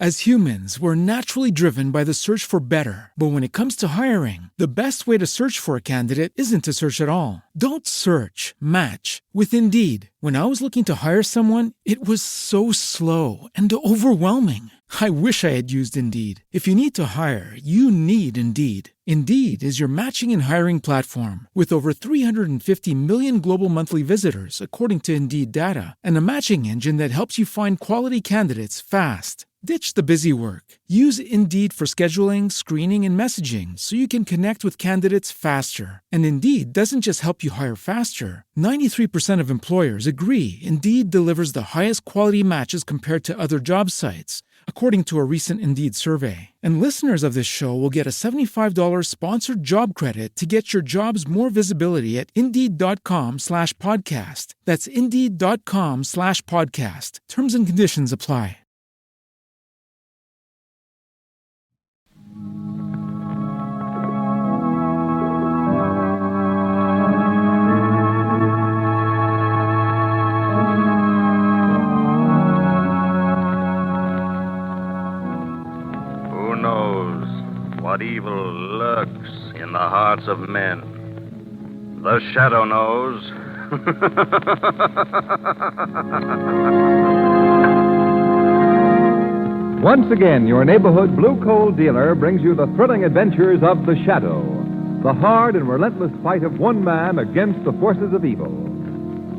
As humans, we're naturally driven by the search for better. But when it comes to hiring, the best way to search for a candidate isn't to search at all. Don't search, match with Indeed. When I was looking to hire someone, it was so slow and overwhelming. I wish I had used Indeed. If you need to hire, you need Indeed. Indeed is your matching and hiring platform with over 350 million global monthly visitors, according to Indeed data, and a matching engine that helps you find quality candidates fast. Ditch the busy work. Use Indeed for scheduling, screening, and messaging so you can connect with candidates faster. And Indeed doesn't just help you hire faster. 93% of employers agree Indeed delivers the highest quality matches compared to other job sites, according to a recent Indeed survey. And listeners of this show will get a $75 sponsored job credit to get your jobs more visibility at Indeed.com/podcast. That's Indeed.com/podcast. Terms and conditions apply. What evil lurks in the hearts of men? The Shadow knows. Once again, your neighborhood blue coal dealer brings you the thrilling adventures of the Shadow, the hard and relentless fight of one man against the forces of evil.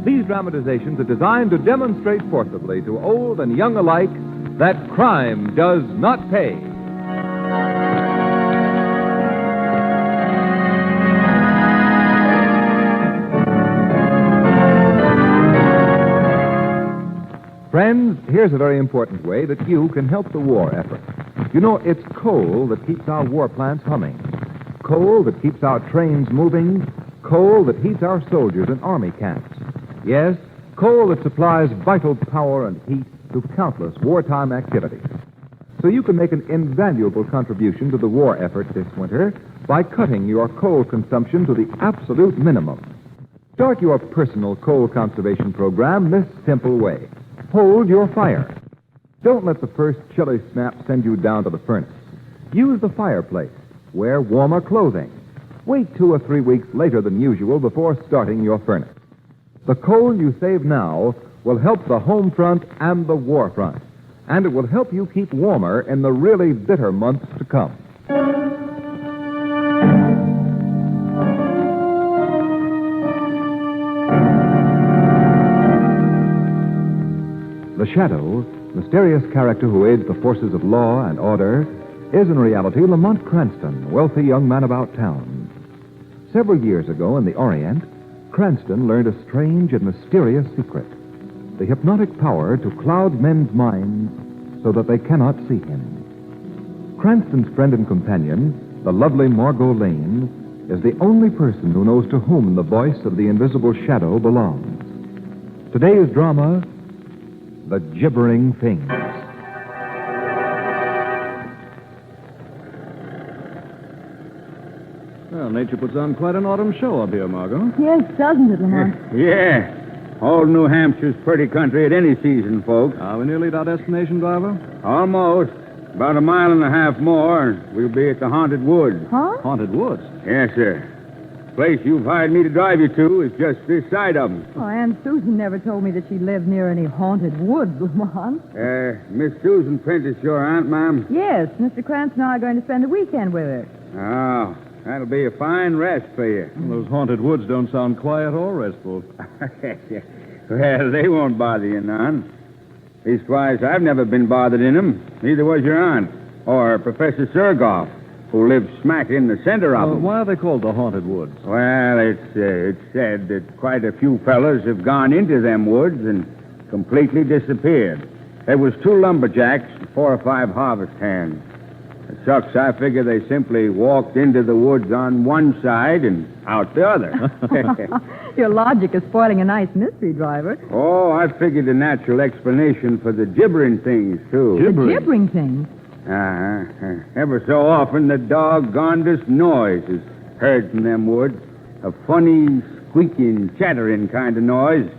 These dramatizations are designed to demonstrate forcibly to old and young alike that crime does not pay. Friends, here's a very important way that you can help the war effort. You know, it's coal that keeps our war plants humming, coal that keeps our trains moving, coal that heats our soldiers in army camps. Yes, coal that supplies vital power and heat to countless wartime activities. So you can make an invaluable contribution to the war effort this winter by cutting your coal consumption to the absolute minimum. Start your personal coal conservation program this simple way. Hold your fire. Don't let the first chilly snap send you down to the furnace. Use the fireplace. Wear warmer clothing. Wait 2 or 3 weeks later than usual before starting your furnace. The coal you save now will help the home front and the war front, and it will help you keep warmer in the really bitter months to come. The Shadow, mysterious character who aids the forces of law and order, is in reality Lamont Cranston, a wealthy young man about town. Several years ago in the Orient, Cranston learned a strange and mysterious secret: the hypnotic power to cloud men's minds so that they cannot see him. Cranston's friend and companion, the lovely Margot Lane, is the only person who knows to whom the voice of the invisible Shadow belongs. Today's drama, The Gibbering Things. Well, nature puts on quite an autumn show up here, Margot. Yes, doesn't it, Lamont? Yeah. All New Hampshire's pretty country at any season, folks. Are we nearly at our destination, driver? Almost. About a mile and a half more, and we'll be at the Haunted Woods. Huh? Haunted Woods? Yes, sir. The place you've hired me to drive you to is just this side of them. Oh, Aunt Susan never told me that she lived near any haunted woods, Lamont. Miss Susan Prentice, your aunt, ma'am? Yes, Mr. Cranston and I are going to spend the weekend with her. Oh, that'll be a fine rest for you. Well, those haunted woods don't sound quiet or restful. Well, they won't bother you none. Leastwise, I've never been bothered in them. Neither was your aunt, or Professor Surgoff, who lives smack in the center of them. Why are they called the Haunted Woods? Well, it's said that quite a few fellas have gone into them woods and completely disappeared. There was 2 lumberjacks and 4 or 5 harvest hands. It sucks, I figure they simply walked into the woods on one side and out the other. Your logic is spoiling a nice mystery, driver. Oh, I figured a natural explanation for the gibbering things, too. The gibbering things? Ever so often, the doggondest noise is heard from them woods. A funny, squeaking, chattering kind of noise.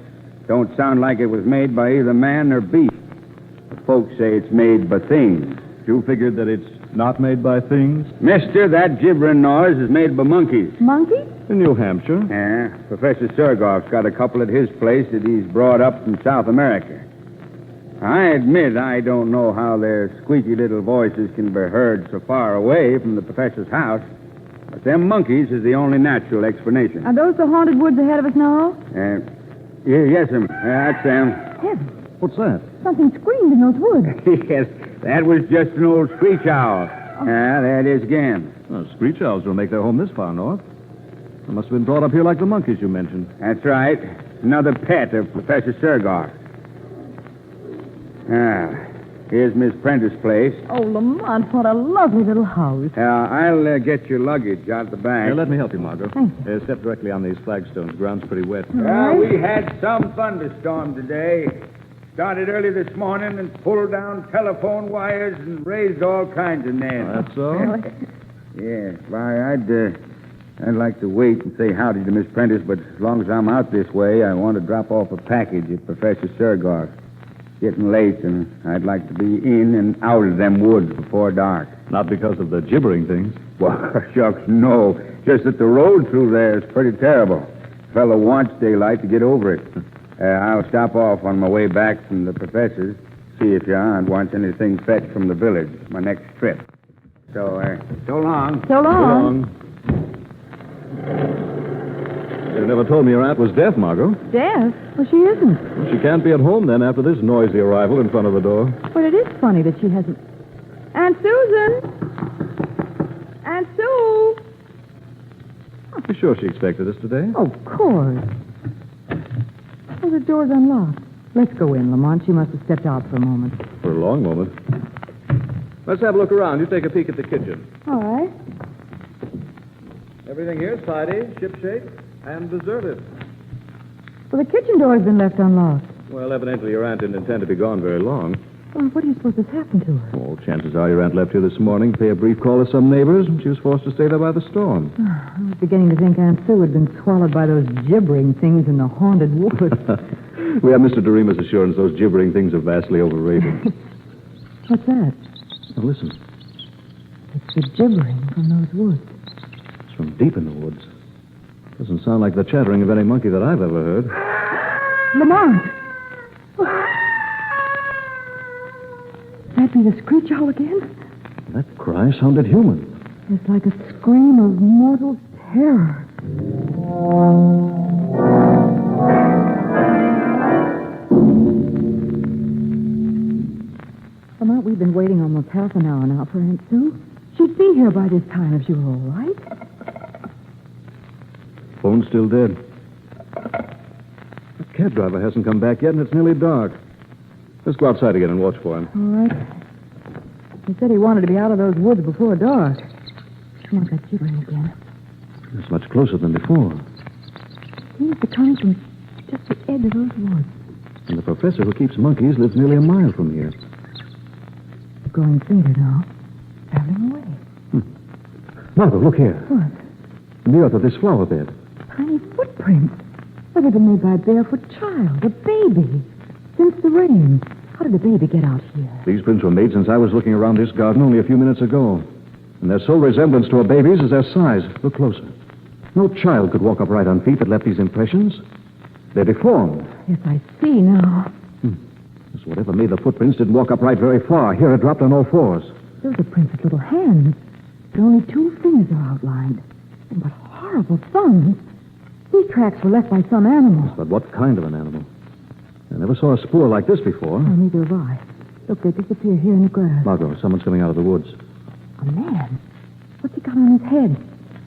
Don't sound like it was made by either man or beast. folks say it's made by things. You figured that it's not made by things? Mister, that gibbering noise is made by monkeys. Monkey? In New Hampshire. Yeah, Professor Sergoff's got a couple at his place that he's brought up from South America. I admit I don't know how their squeaky little voices can be heard so far away from the professor's house, but them monkeys is the only natural explanation. Are those the haunted woods ahead of us now? Yes, sir. That's them. Heavens, What's that? something screamed in those woods. Yes, that was just an old screech owl. There it is again. Well, screech owls don't make their home this far north. They must have been brought up here like the monkeys you mentioned. That's right. Another pet of Professor Sergoff. Here's Miss Prentice's place. Oh, Lamont, what a lovely little house. I'll get your luggage out the back. Here, let me help you, Margot. Thanks. Step directly on these flagstones. Ground's pretty wet. We had some thunderstorm today. Started early this morning and pulled down telephone wires and raised all kinds of nets. That's all? Yeah. Why, I'd like to wait and say howdy to Miss Prentice, but as long as I'm out this way, I want to drop off a package at Professor Sergoff. Getting late, and I'd like to be in and out of them woods before dark. Not because of the gibbering things. Well, shucks, no. Just that the road through there is pretty terrible. A fellow wants daylight to get over it. I'll stop off on my way back from the professor's, see if your aunt wants anything fetched from the village, my next trip. So long. So long. You never told me your aunt was deaf, Margot. Deaf? Well, she isn't. Well, she can't be at home then after this noisy arrival in front of the door. But it is funny that she hasn't... Aunt Susan! Aunt Sue! You sure she expected us today? Oh, of course. Oh, the door's unlocked. Let's go in, Lamont. She must have stepped out for a moment. For a long moment. Let's have a look around. You take a peek at the kitchen. All right. Everything here is tidy, shipshape, and deserted. Well, the kitchen door's been left unlocked. Well, evidently your aunt didn't intend to be gone very long. Well, what do you suppose has happened to her? Well, chances are your aunt left here this morning to pay a brief call to some neighbors, and she was forced to stay there by the storm. I was beginning to think Aunt Sue had been swallowed by those gibbering things in the haunted woods. We have Mr. Doremus' assurance those gibbering things are vastly overrated. What's that? Now, listen. It's the gibbering from those woods. It's from deep in the woods. Doesn't sound like the chattering of any monkey that I've ever heard. Lamont! That be the screech owl again? That cry sounded human. It's like a scream of mortal terror. Lamont, we've been waiting almost half an hour now for Aunt Sue. She'd be here by this time if she were all right. Phone's still dead. The cab driver hasn't come back yet, and it's nearly dark. Let's go outside again and watch for him. All right. He said he wanted to be out of those woods before dark. Come on, got gibbering again. It's much closer than before. Seems to come from just the edge of those woods. And the professor who keeps monkeys lives nearly a mile from here. It's growing fainter now. Traveling away. Margot, look here. What? In the earth of this flower bed. Tiny footprints. Well, they've been made by a barefoot child, a baby. Since the rain. How did the baby get out here? These prints were made since I was looking around this garden only a few minutes ago. And their sole resemblance to a baby's is their size. Look closer. No child could walk upright on feet that left these impressions. They're deformed. Yes, I see now. So whatever made the footprints didn't walk upright very far. Here it dropped on all fours. Those are prints of little hands. But only 2 fingers are outlined. And what horrible thumbs. These tracks were left by some animal. But what kind of an animal? I never saw a spoor like this before. Oh, neither have I. Look, they disappear here in the grass. Margot, someone's coming out of the woods. A man? What's he got on his head?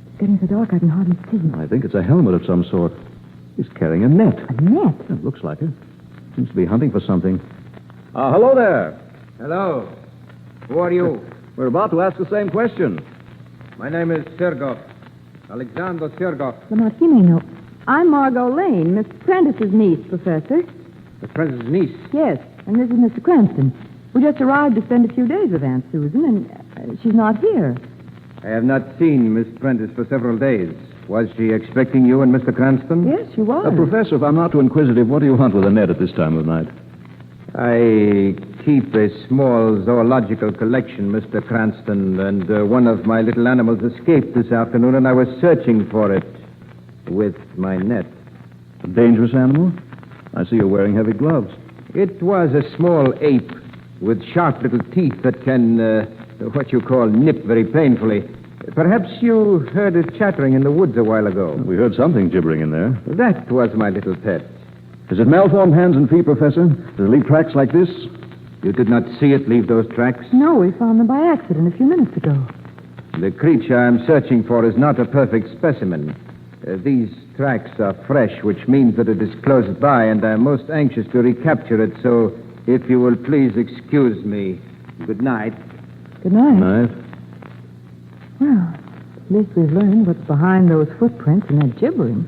It's getting so dark I can hardly see. I think it's a helmet of some sort. He's carrying a net. A net? It looks like it. Seems to be hunting for something. Hello there. Hello. Who are you? We're about to ask the same question. My name is Sergoff. Alexander Sergoff. Lamont, he may know. I'm Margot Lane, Miss Prentice's niece, Professor. The Princess's niece. Yes, and this is Mr. Cranston. We just arrived to spend a few days with Aunt Susan, and she's not here. I have not seen Miss Prentice for several days. Was she expecting you and Mr. Cranston? Yes, she was. Professor, if I'm not too inquisitive, what do you hunt with a net at this time of night? I keep a small zoological collection, Mr. Cranston, and one of my little animals escaped this afternoon, and I was searching for it with my net. A dangerous animal? I see you're wearing heavy gloves. It was a small ape with sharp little teeth that can, what you call, nip very painfully. Perhaps you heard it chattering in the woods a while ago. We heard something gibbering in there. That was my little pet. Is it malformed hands and feet, Professor? Does it leave tracks like this? You did not see it leave those tracks? No, we found them by accident a few minutes ago. The creature I'm searching for is not a perfect specimen. These tracks are fresh, which means that it is close by, and I'm most anxious to recapture it, so if you will please excuse me. Good night. Good night. Night. Well, at least we've learned what's behind those footprints and that gibbering.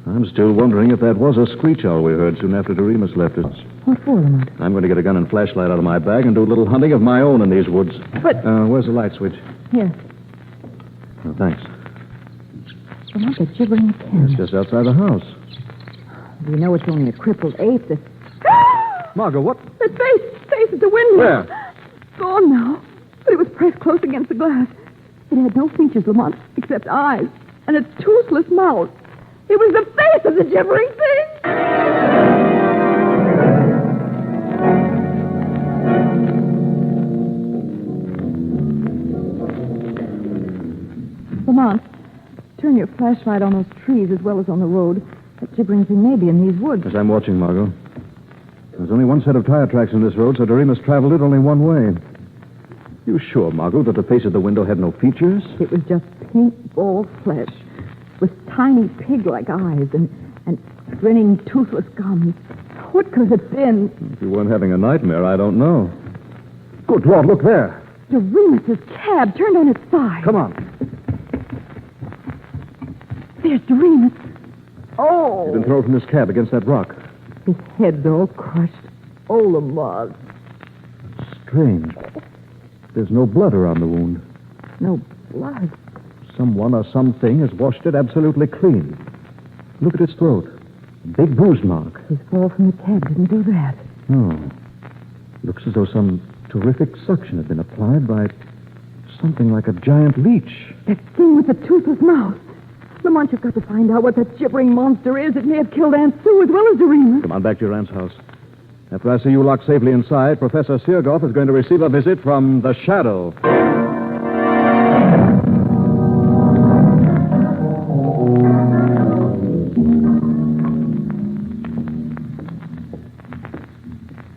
I'm still wondering if that was a screech owl we heard soon after Doremus left us. What for, Lamont? I'm going to get a gun and flashlight out of my bag and do a little hunting of my own in these woods. But... where's the light switch? Here. Oh, thanks. Lamont, they're gibbering again. It's just outside the house. You know it's only a crippled ape that... Margot, what? That face at the window. Where? Gone now. But it was pressed close against the glass. It had no features, Lamont, except eyes and a toothless mouth. It was the face of the gibbering thing. Lamont, turn your flashlight on those trees as well as on the road. That gibbering thing may be in these woods. As I'm watching, Margot. There's only one set of tire tracks in this road, so Doremus traveled it only one way. You sure, Margot, that the face of the window had no features? It was just pink ball flesh with tiny pig-like eyes and grinning toothless gums. What could it have been? If you weren't having a nightmare, I don't know. Good Lord, look there. Doremus's cab turned on its side. Come on. There's Doremus. Oh! He's been thrown from his cab against that rock. His head's all crushed. Oh, Lamont. Strange. There's no blood around the wound. No blood. Someone or something has washed it absolutely clean. Look at its throat. A big bruise mark. His fall from the cab didn't do that. No. Looks as though some terrific suction had been applied by something like a giant leech. That thing with the toothless mouth. Lamont, you've got to find out what that gibbering monster is. It may have killed Aunt Sue as well as Doremus. Come on back to your aunt's house. After I see you locked safely inside, Professor Sirgoff is going to receive a visit from the Shadow.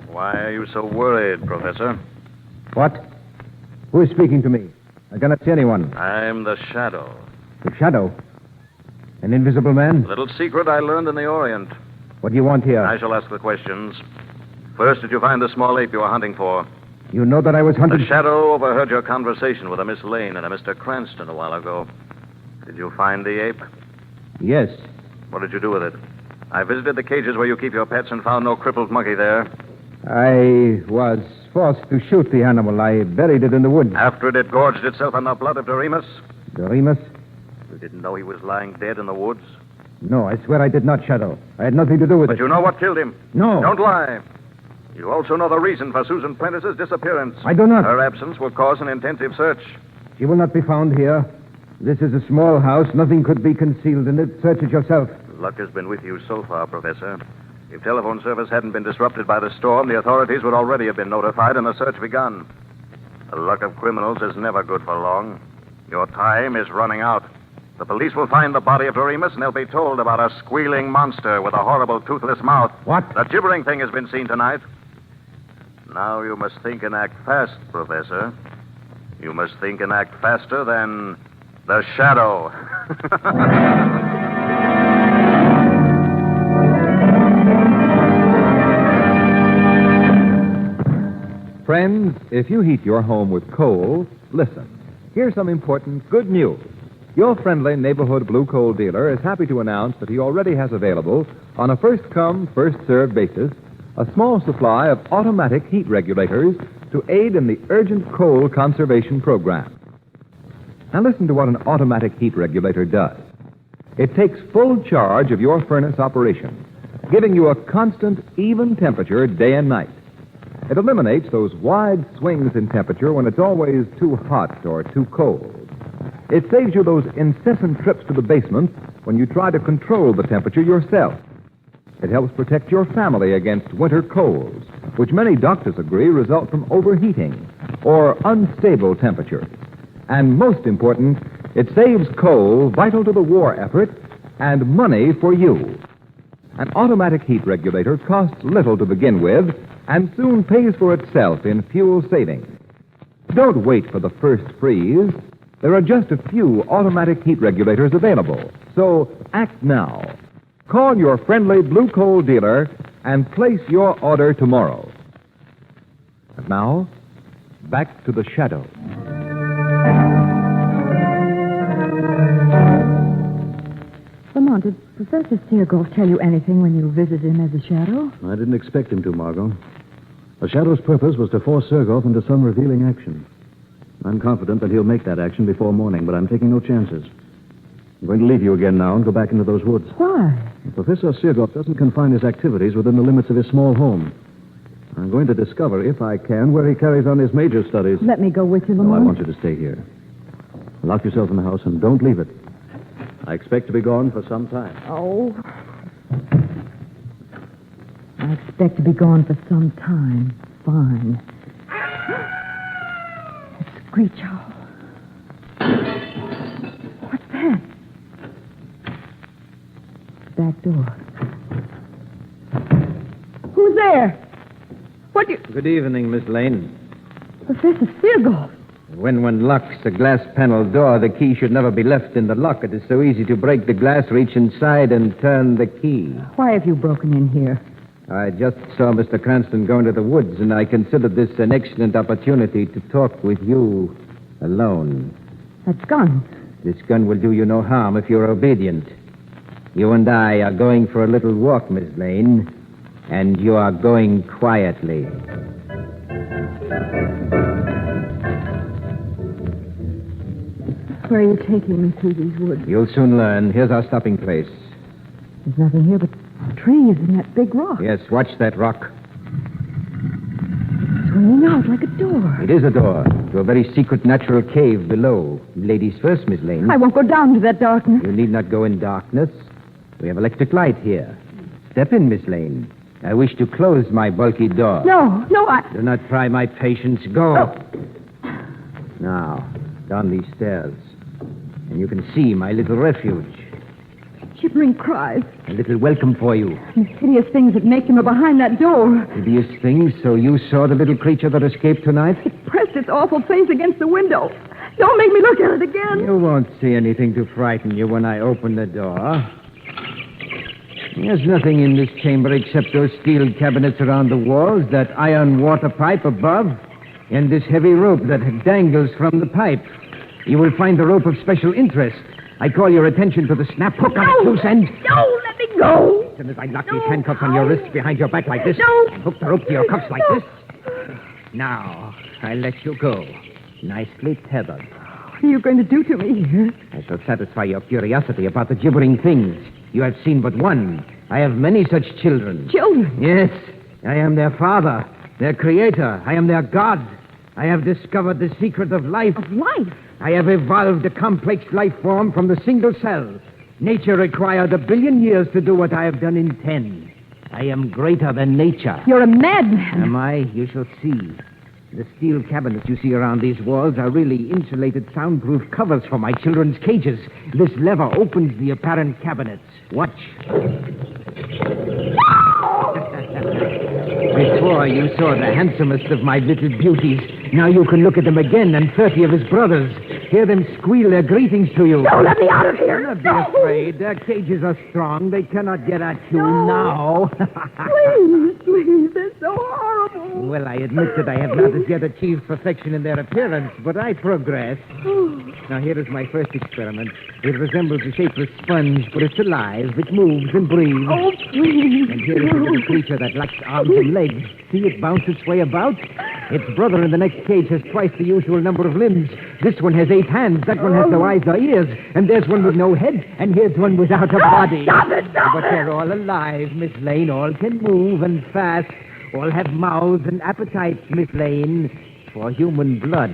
Why are you so worried, Professor? What? Who is speaking to me? I cannot see anyone. I'm the Shadow. The Shadow? An invisible man? A little secret I learned in the Orient. What do you want here? I shall ask the questions. First, did you find the small ape you were hunting for? You know that I was hunted... The Shadow overheard your conversation with a Miss Lane and a Mr. Cranston a while ago. Did you find the ape? Yes. What did you do with it? I visited the cages where you keep your pets and found no crippled monkey there. I was forced to shoot the animal. I buried it in the woods. After it had gorged itself on the blood of Doremus? Doremus? You didn't know he was lying dead in the woods? No, I swear I did not, Shadow. I had nothing to do with But it. you know what killed him? No. Don't lie. You also know the reason for Susan Prentice's disappearance. I do not. Her absence will cause an intensive search. She will not be found here. This is a small house. Nothing could be concealed in it. Search it yourself. Luck has been with you so far, Professor. If telephone service hadn't been disrupted by the storm, the authorities would already have been notified and the search begun. The luck of criminals is never good for long. Your time is running out. The police will find the body of Doremus, and they'll be told about a squealing monster with a horrible toothless mouth. What? The gibbering thing has been seen tonight. Now you must think and act fast, Professor. You must think and act faster than the Shadow. Friends, if you heat your home with coal, listen. Here's some important good news. Your friendly neighborhood blue coal dealer is happy to announce that he already has available, on a first-come, first-served basis, a small supply of automatic heat regulators to aid in the urgent coal conservation program. Now listen to what an automatic heat regulator does. It takes full charge of your furnace operation, giving you a constant, even temperature day and night. It eliminates those wide swings in temperature when it's always too hot or too cold. It saves you those incessant trips to the basement when you try to control the temperature yourself. It helps protect your family against winter colds, which many doctors agree result from overheating or unstable temperatures. And most important, it saves coal vital to the war effort and money for you. An automatic heat regulator costs little to begin with and soon pays for itself in fuel savings. Don't wait for the first freeze. There are just a few automatic heat regulators available, so act now. Call your friendly Blue Coal dealer and place your order tomorrow. And now, back to the shadow. Lamont, did Professor Steergolf tell you anything when you visited him as a shadow? I didn't expect him to, Margot. The Shadow's purpose was to force Sergoff into some revealing action. I'm confident that he'll make that action before morning, but I'm taking no chances. I'm going to leave you again now and go back into those woods. Why? Professor Sergoff doesn't confine his activities within the limits of his small home. I'm going to discover, if I can, where he carries on his major studies. Let me go with you, No, Lamont. I want you to stay here. Lock yourself in the house and don't leave it. I expect to be gone for some time. Oh. I expect to be gone for some time. Fine. It's Screech Owl. What's that? Back door. Who's there? What do you... Good evening, Miss Lane. Professor Steergolf. When one locks a glass panel door, the key should never be left in the lock. It is so easy to break the glass, reach inside, and turn the key. Why have you broken in here? I just saw Mr. Cranston go into the woods, and I considered this an excellent opportunity to talk with you alone. That gun. This gun will do you no harm if you're obedient. You and I are going for a little walk, Miss Lane, and you are going quietly. Where are you taking me through these woods? You'll soon learn. Here's our stopping place. There's nothing here but trees and that big rock. Yes, watch that rock. Swinging out like a door. It is a door to a very secret natural cave below. Ladies first, Miss Lane. I won't go down to that darkness. You need not go in darkness. We have electric light here. Step in, Miss Lane. I wish to close my bulky door. No, I... Do not try my patience. Go. Oh. Now, down these stairs. And you can see my little refuge. Gibbering cries. A little welcome for you. And hideous things that make him behind that door. Hideous things, so you saw the little creature that escaped tonight? It pressed its awful face against the window. Don't make me look at it again. You won't see anything to frighten you when I open the door. There's nothing in this chamber except those steel cabinets around the walls, that iron water pipe above, and this heavy rope that dangles from the pipe. You will find the rope of special interest. I call your attention to the snap hook on its loose end. No, let me go. As soon as I lock these handcuffs on your wrists behind your back like this, and hook the rope to your cuffs like this. Now, I let you go. Nicely tethered. What are you going to do to me here? I shall satisfy your curiosity about the gibbering things. You have seen but one. I have many such children. Children? Yes. I am their father, their creator. I am their God. I have discovered the secret of life. Of life? I have evolved a complex life form from the single cell. Nature required 1 billion years to do what I have done in 10. I am greater than nature. You're a madman. Am I? You shall see. The steel cabinets you see around these walls are really insulated, soundproof covers for my children's cages. This lever opens the apparent cabinets. Watch. Before you saw the handsomest of my little beauties. Now you can look at them again and 30 of his brothers. Hear them squeal their greetings to you. No, let me out of here. Do not be afraid. Their cages are strong. They cannot get at you now. Please, they're so horrible. Well, I admit that I have not as yet achieved perfection in their appearance, but I progress. Now, here is my first experiment. It resembles a shapeless sponge, but it's alive. It moves and breathes. Oh, please. And here is a little creature that lacks arms and legs. See it bounce its way about? Its brother in the next cage has twice the usual number of limbs. This one has 8 hands. That one has no eyes or ears. And there's one with no head. And here's one without a body. Stop it, But they're all alive, Miss Lane. All can move and fast. All have mouths and appetites, Miss Lane, for human blood.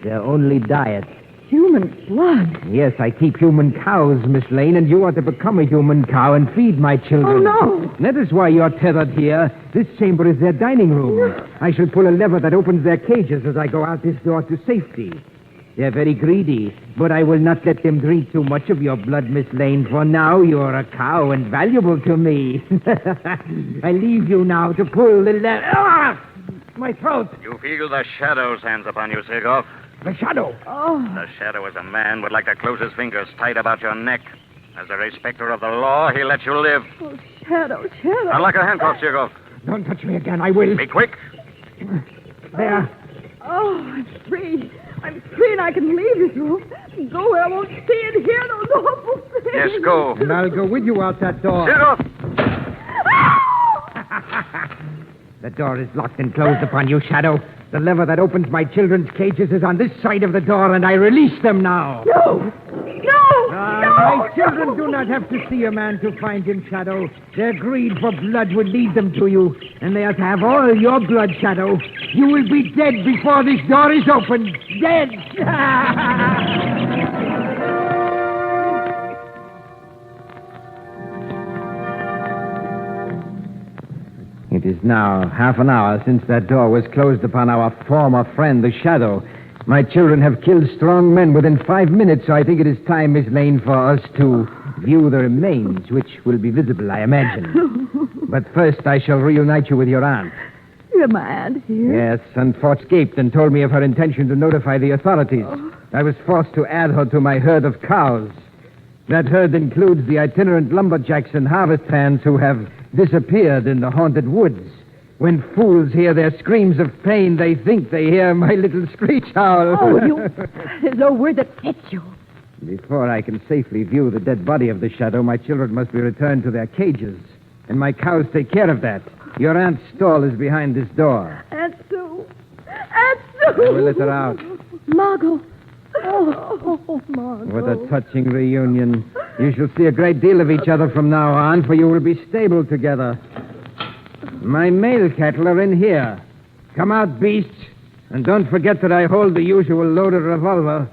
Their only diet. Human blood. Yes, I keep human cows, Miss Lane, and you are to become a human cow and feed my children. Oh, no. That is why you're tethered here. This chamber is their dining room. I shall pull a lever that opens their cages as I go out this door to safety. They're very greedy, but I will not let them drink too much of your blood, Miss Lane, for now you're a cow and valuable to me. I leave you now to pull the lever. Ah! My throat. You feel the shadow's hands upon you, Sirgoff. The shadow. Oh, The shadow is a man would like to close his fingers tight about your neck. As a respecter of the law, he'll let you live. oh, Shadow, Shadow. Unlock your handcuffs, Sirgoff. Don't touch me again, I will. Be quick. There. Oh, I'm free. I'm free and I can leave this room. Go where I won't see and hear those awful things. Yes, go. And I'll go with you out that door. Sirgoff! The door is locked and closed upon you, Shadow. The lever that opens my children's cages is on this side of the door, and I release them now. No! No! My children do not have to see a man to find him, Shadow. Their greed for blood would lead them to you, and they are to have all your blood, Shadow. You will be dead before this door is opened. Dead! It is now half an hour since that door was closed upon our former friend, the Shadow. My children have killed strong men within 5 minutes, so I think it is time, Miss Lane, for us to view the remains, which will be visible, I imagine. But first, I shall reunite you with your aunt. You're my aunt here. Yes, and Fort escaped and told me of her intention to notify the authorities. I was forced to add her to my herd of cows. That herd includes the itinerant lumberjacks and harvest hands who have disappeared in the haunted woods. When fools hear their screams of pain, they think they hear my little screech owl. Oh, there's no word that fits you. Before I can safely view the dead body of the Shadow, my children must be returned to their cages. And my cows take care of that. Your aunt's stall is behind this door. Aunt Sue. Aunt Sue. I will let her out. Margot. Oh, Margot. What a touching reunion. You shall see a great deal of each other from now on, for you will be stable together. My male cattle are in here. Come out, beasts. And don't forget that I hold the usual loaded revolver.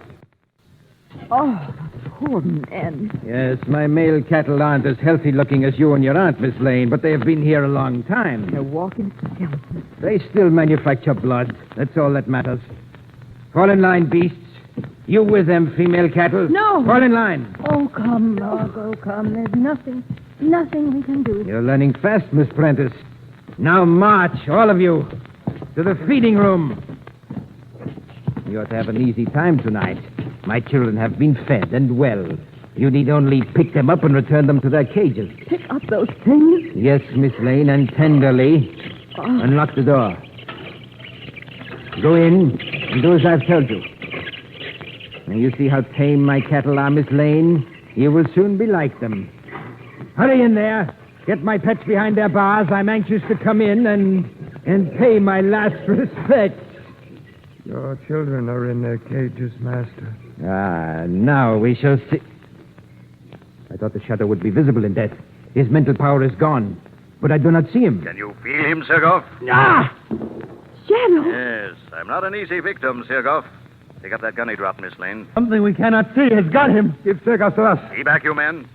Oh, poor men. Yes, my male cattle aren't as healthy looking as you and your aunt, Miss Lane, but they have been here a long time. They're walking skeletons. They still manufacture blood. That's all that matters. Fall in line, beasts. You with them, female cattle. No. Fall in line. Oh, come, Margot, come. There's nothing we can do. You're learning fast, Miss Prentice. Now march, all of you, to the feeding room. You ought to have an easy time tonight. My children have been fed and well. You need only pick them up and return them to their cages. Pick up those things. Yes, Miss Lane, and tenderly. Unlock the door. Go in and do as I've told you. Now, you see how tame my cattle are, Miss Lane? You will soon be like them. Hurry in there. Get my pets behind their bars. I'm anxious to come in and pay my last respects. Your children are in their cages, Master. Ah, now we shall see. I thought the Shadow would be visible in death. His mental power is gone, but I do not see him. Can you feel him, Sirgoff? Ah! Shadow. Yes, I'm not an easy victim, Sirgoff. Pick up that gun he dropped, Miss Lane. Something we cannot see has got him. Give Sirgoff to us. Be back, you men.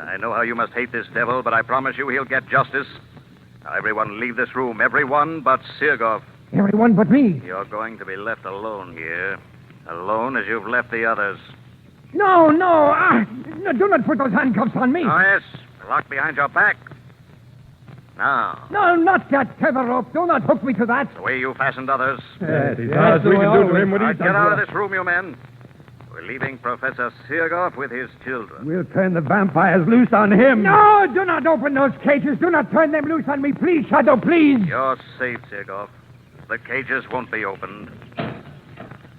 I know how you must hate this devil, but I promise you he'll get justice. Now, everyone leave this room. Everyone but Sirgoff. Everyone but me. You're going to be left alone here. Alone as you've left the others. No. No, do not put those handcuffs on me. Oh, yes. Locked behind your back. Now, No, not that tether rope. Do not hook me to that. the way you fastened others. Yes, we can do to him what Now, he's get done out to of us. this room, you men. We're leaving Professor Sirgoff with his children. We'll turn the vampires loose on him. No, do not open those cages. Do not turn them loose on me. Please, Shadow, please. You're safe, Sirgoff. The cages won't be opened.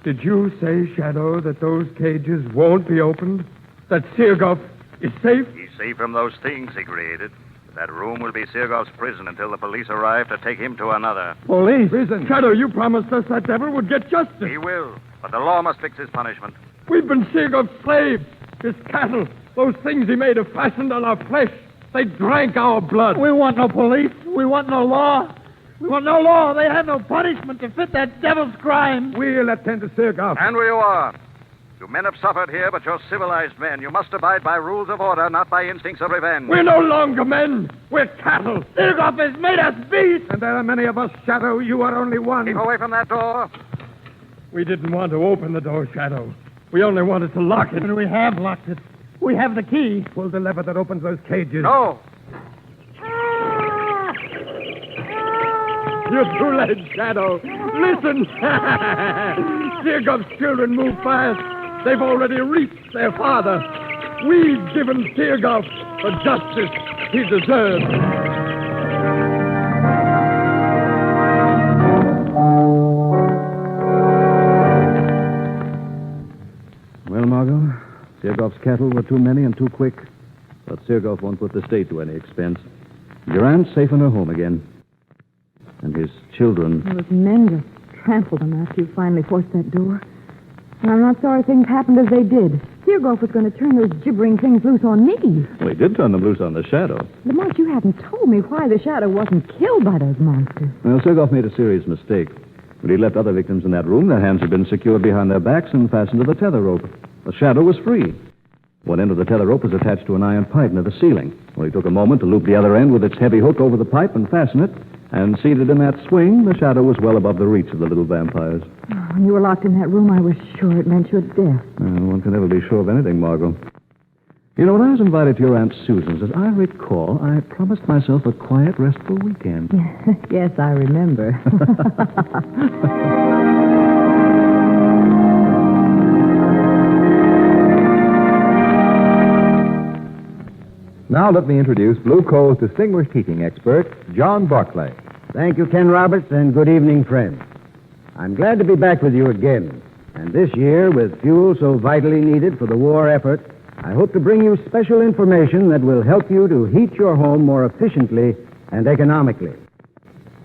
Did you say, Shadow, that those cages won't be opened? That Sirgoff is safe? He's safe from those things he created. That room will be Sirgoff's prison until the police arrive to take him to another. Police? Prison. Shadow, you promised us that devil would get justice. He will, but the law must fix his punishment. We've been Sirgoff's slaves. His cattle, those things he made have fastened on our flesh. They drank our blood. We want no police. We want no law. We want no law. They have no punishment to fit that devil's crime. We'll attend to Sirgoff. And where you are. You men have suffered here, but you're civilized men. You must abide by rules of order, not by instincts of revenge. We're no longer men. We're cattle. Sirgoff has made us beasts. And there are many of us, Shadow. You are only one. Keep away from that door. We didn't want to open the door, Shadow. We only wanted to lock it. And we have locked it. We have the key. Pull the lever that opens those cages. No. You're too late, Shadow. Listen. Sirgoff's children move fast. They've already reached their father. We've given Sirgoff the justice he deserves. Well, Margot, Sirgoff's cattle were too many and too quick. But Sirgoff won't put the state to any expense. Your aunt's safe in her home again. And his children... Those men just trampled them after you finally forced that door. And I'm not sorry things happened as they did. Sirgoff was going to turn those gibbering things loose on me. Well, he did turn them loose on the Shadow. Lamont, you haven't told me why the Shadow wasn't killed by those monsters. Well, Sirgoff made a serious mistake. When he left other victims in that room, their hands had been secured behind their backs and fastened to the tether rope. The Shadow was free. One end of the tether rope was attached to an iron pipe near the ceiling. Well, he took a moment to loop the other end with its heavy hook over the pipe and fasten it. And seated in that swing, the Shadow was well above the reach of the little vampires. Oh, when you were locked in that room, I was sure it meant your death. One can never be sure of anything, Margot. You know, when I was invited to your Aunt Susan's, as I recall, I promised myself a quiet, restful weekend. Yes, I remember. Now let me introduce Blue Coal's distinguished heating expert, John Barclay. Thank you, Ken Roberts, and good evening, friends. I'm glad to be back with you again. And this year, with fuel so vitally needed for the war effort, I hope to bring you special information that will help you to heat your home more efficiently and economically.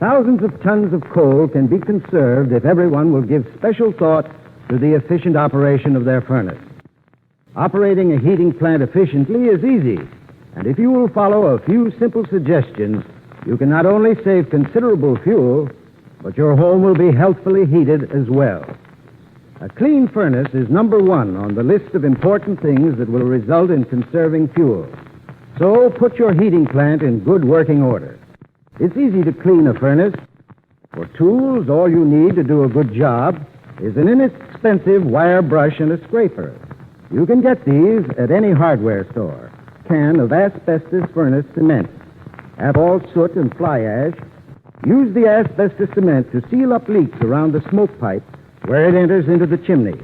Thousands of tons of coal can be conserved if everyone will give special thought to the efficient operation of their furnace. Operating a heating plant efficiently is easy. And if you will follow a few simple suggestions, you can not only save considerable fuel, but your home will be healthfully heated as well. A clean furnace is number one on the list of important things that will result in conserving fuel. So put your heating plant in good working order. It's easy to clean a furnace. For tools, all you need to do a good job is an inexpensive wire brush and a scraper. You can get these at any hardware store. Can of asbestos furnace cement. Have all soot and fly ash. Use the asbestos cement to seal up leaks around the smoke pipe where it enters into the chimney.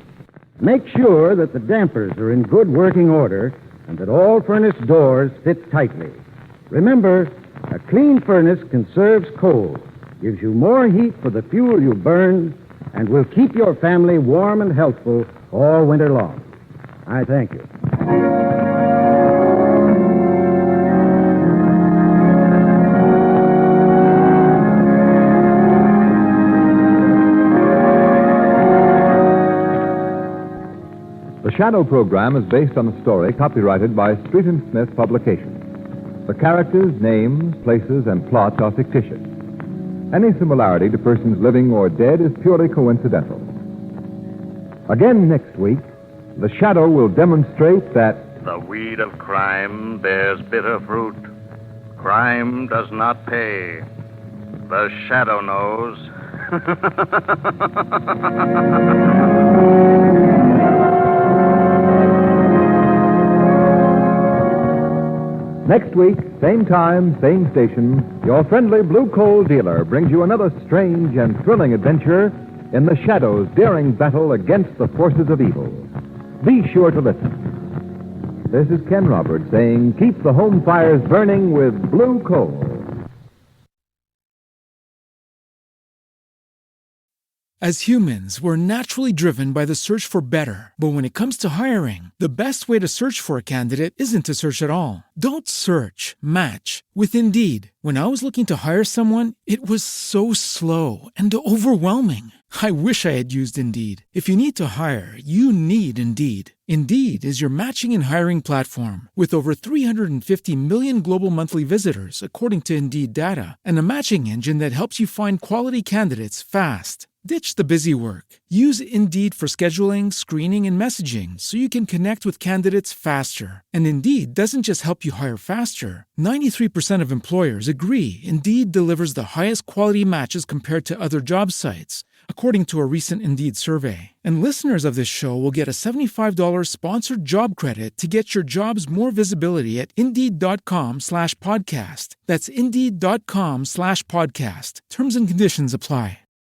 Make sure that the dampers are in good working order and that all furnace doors fit tightly. Remember, a clean furnace conserves coal, gives you more heat for the fuel you burn, and will keep your family warm and healthful all winter long. I thank you. The Shadow program is based on a story copyrighted by Street & Smith Publications. The characters, names, places, and plots are fictitious. Any similarity to persons living or dead is purely coincidental. Again next week, The Shadow will demonstrate that The weed of crime bears bitter fruit. Crime does not pay. The Shadow knows. next week, same time, same station, your friendly Blue Coal dealer brings you another strange and thrilling adventure in the Shadow's daring battle against the forces of evil. Be sure to listen. This is Ken Roberts saying, keep the home fires burning with Blue Coal. As humans, we're naturally driven by the search for better. But when it comes to hiring, the best way to search for a candidate isn't to search at all. Don't search, match with Indeed. When I was looking to hire someone, it was so slow and overwhelming. I wish I had used Indeed. If you need to hire, you need Indeed. Indeed is your matching and hiring platform with over 350 million global monthly visitors, according to Indeed data, and a matching engine that helps you find quality candidates fast. Ditch the busy work. Use Indeed for scheduling, screening, and messaging so you can connect with candidates faster. And Indeed doesn't just help you hire faster. 93% of employers agree Indeed delivers the highest quality matches compared to other job sites, according to a recent Indeed survey. And listeners of this show will get a $75 sponsored job credit to get your jobs more visibility at Indeed.com/podcast. That's Indeed.com/podcast. Terms and conditions apply.